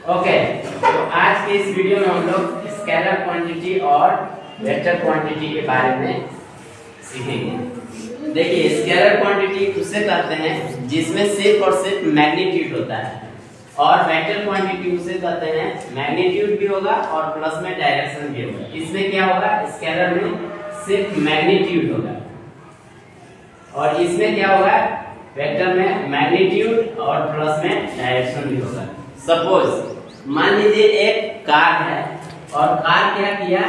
Okay, तो आज के इस वीडियो में हम लोग स्केलर क्वांटिटी और वेक्टर क्वांटिटी के बारे में सीखेंगे। देखिए, स्केलर क्वांटिटी उसे कहते हैं जिसमें सिर्फ और सिर्फ मैग्नीट्यूड होता है, और वेक्टर क्वांटिटी उसे कहते हैं मैग्नीट्यूड भी होगा और प्लस में डायरेक्शन भी होगा। इसमें क्या होगा, स्केलर में सिर्फ मैग्नीट्यूड होगा और इसमें क्या होगा, वेक्टर में मैग्नीट्यूड और प्लस में डायरेक्शन भी होगा। सपोज मान लीजिए एक कार है और कार क्या किया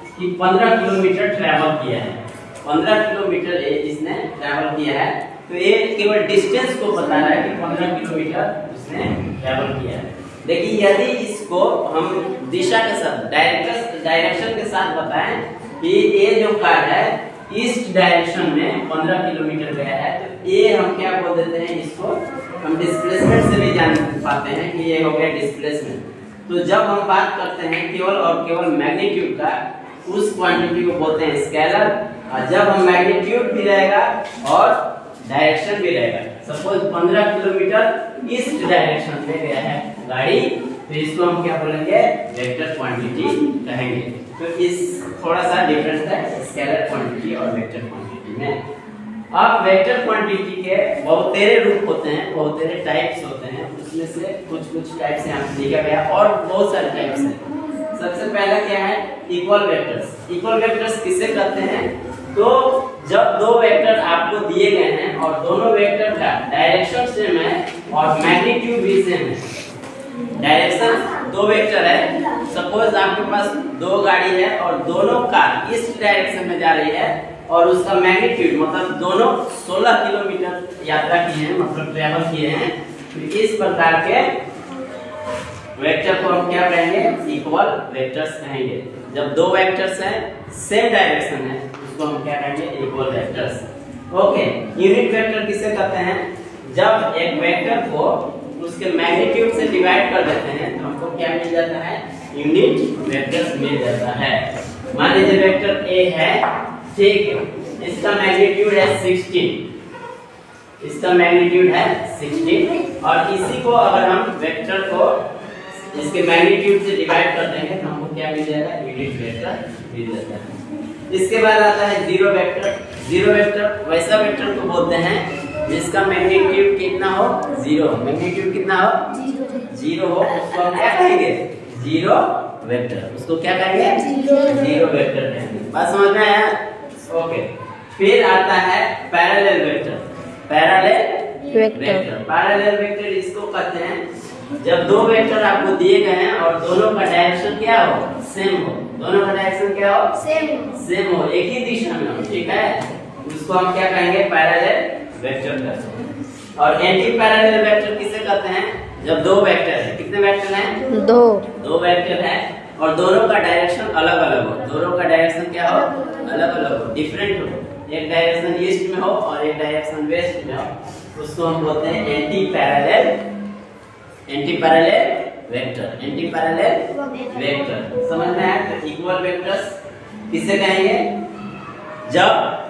कि 15 किलोमीटर ट्रैवल किया है। 15 किलोमीटर इसने ट्रैवल किया है, तो ये केवल डिस्टेंस को बता रहा है कि 15 किलोमीटर उसने ट्रैवल किया है। देखिए, यदि इसको हम दिशा के साथ डायरेक्शन के साथ बताएं कि ये जो कार है ईस्ट डायरेक्शन में 15 किलोमीटर गया है, तो ये हम क्या बोल देते हैं, इसको हम डिस्प्लेसमेंट से भी जान पाते हैं कि ये हो गया डिस्प्लेसमेंट। तो जब हम बात करते हैं केवल और केवल मैग्नीट्यूड का, उस क्वांटिटी को बोलते हैं स्केलर। और जब हम मैग्नीट्यूड भी रहेगा और डायरेक्शन भी रहेगा, सपोज 15 किलोमीटर ईस्ट डायरेक्शन में गया है गाड़ी, तो इसको हम क्या बोलेंगे, वेक्टर क्वांटिटी कहेंगे। तो इस थोड़ा सा डिफरेंस है स्केलर क्वांटिटी और वेक्टर क्वांटिटी में। अब वेक्टर क्वांटिटी के बहुत तेरे रूप होते हैं, बहुत तेरे टाइप्स होते हैं, उसमें से कुछ टाइप्स यहाँ पे लिखा गया और बहुत सारे टाइप्स हैं। सबसे पहला क्या है, इक्वल वेक्टर्स। इक्वल वेक्टर्स किसे कहते हैं, तो जब दो वेक्टर आपको दिए गए हैं और दोनों वेक्टर का डायरेक्शन सेम है और मैग्नीट्यूड भी सेम है। डायरेक्शन दो वेक्टर है, सपोज आपके पास दो गाड़ी है और दोनों कार इस डायरेक्शन में जा रही है और उसका मैग्नीट्यूड मतलब दोनों 16 किलोमीटर यात्रा किए हैं, मतलब ट्रैवल किए हैं। तो इस प्रकार के वेक्टर को हम क्या कहेंगे, इक्वल वेक्टर्स कहेंगे। जब दो वेक्टर्स हैं सेम डायरेक्शन है, उसको हम क्या कहेंगे, equal vectors. Okay, unit vector किसे कहते हैं, जब एक वेक्टर को उसके मैग्नीट्यूड से डिवाइड कर देते हैं तो हमको क्या मिल जाता है, यूनिट वेक्टर्स मिल जाता है। मान लीजिए वेक्टर ए है, ठीक है, इसका मैग्नीट्यूड है 16, इसका मैग्नीट्यूड है 16, और इसी को अगर हम वेक्टर को इसके मैग्नीट्यूड से डिवाइड कर देंगे तो हमको क्या मिल जाएगा, यूनिट वेक्टर मिल जाता है। इसके बाद आता है जीरो वेक्टर। जीरो वेक्टर वैसा वेक्टर को बोलते हैं जिसका मैग्नीट्यूड कितना हो, जीरो। मैग्नीट्यूड कितना हो, जीरो हो, उसको हम क्या कहेंगे, जीरो वेक्टर। उसको क्या कहेंगे, जीरो वेक्टर कहेंगे। बात समझ में आया? ओके, फिर आता है parallel vector. Parallel vector, parallel vector इसको कहते हैं जब दो वेक्टर आपको दिए गए हैं और दोनों का डायरेक्शन क्या हो, सेम हो। दोनों का डायरेक्शन क्या हो, सेम हो, एक ही दिशा में हो, ठीक है, उसको हम क्या कहेंगे, पैरेलल वेक्टर कहते हैं। और एंटी पैरेलल वेक्टर किसे कहते हैं, जब दो वेक्टर है, कितने वेक्टर हैं, दो वेक्टर है और दोनों का डायरेक्शन अलग अलग हो। दोनों का डायरेक्शन क्या हो, अलग अलग हो, डिफरेंट हो। एक डायरेक्शन ईस्ट में हो और एक डायरेक्शन वेस्ट में हो, उसको हम बोलते हैं anti parallel vector. Anti parallel vector समझ में आया? तो इक्वल वेक्टर्स किसे कहेंगे, जब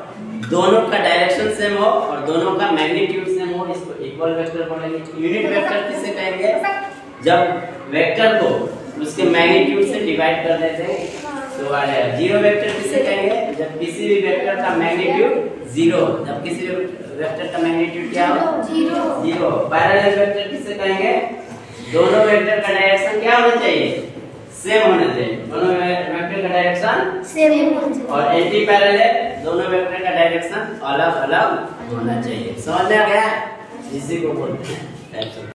दोनों का डायरेक्शन सेम हो और दोनों का मैग्नीट्यूड सेम हो, इसको इक्वल वेक्टर बोलेंगे। यूनिट वेक्टर किसे कहेंगे, जब वेक्टर को उसके मैग्नीट्यूड से डिवाइड कर देते हैं तो आ जाएगा। जीरो वेक्टर किसे कहेंगे, जब किसी भी वेक्टर का मैग्नीट्यूड जीरो, जब किसी भी वेक्टर का मैग्नीट्यूड क्या हो, जीरो। पैरेलल वेक्टर किसे कहेंगे, दोनों वेक्टर का डायरेक्शन क्या होना चाहिए, सेम होना चाहिए। दोनों वेक्टर का डायरेक्शन सेम, और एंटी पैरेलल दोनों वेक्टर का डायरेक्शन अलग अलग होना चाहिए। समझ में आ गया? इसी को बोलते हैं टाइप्स ऑफ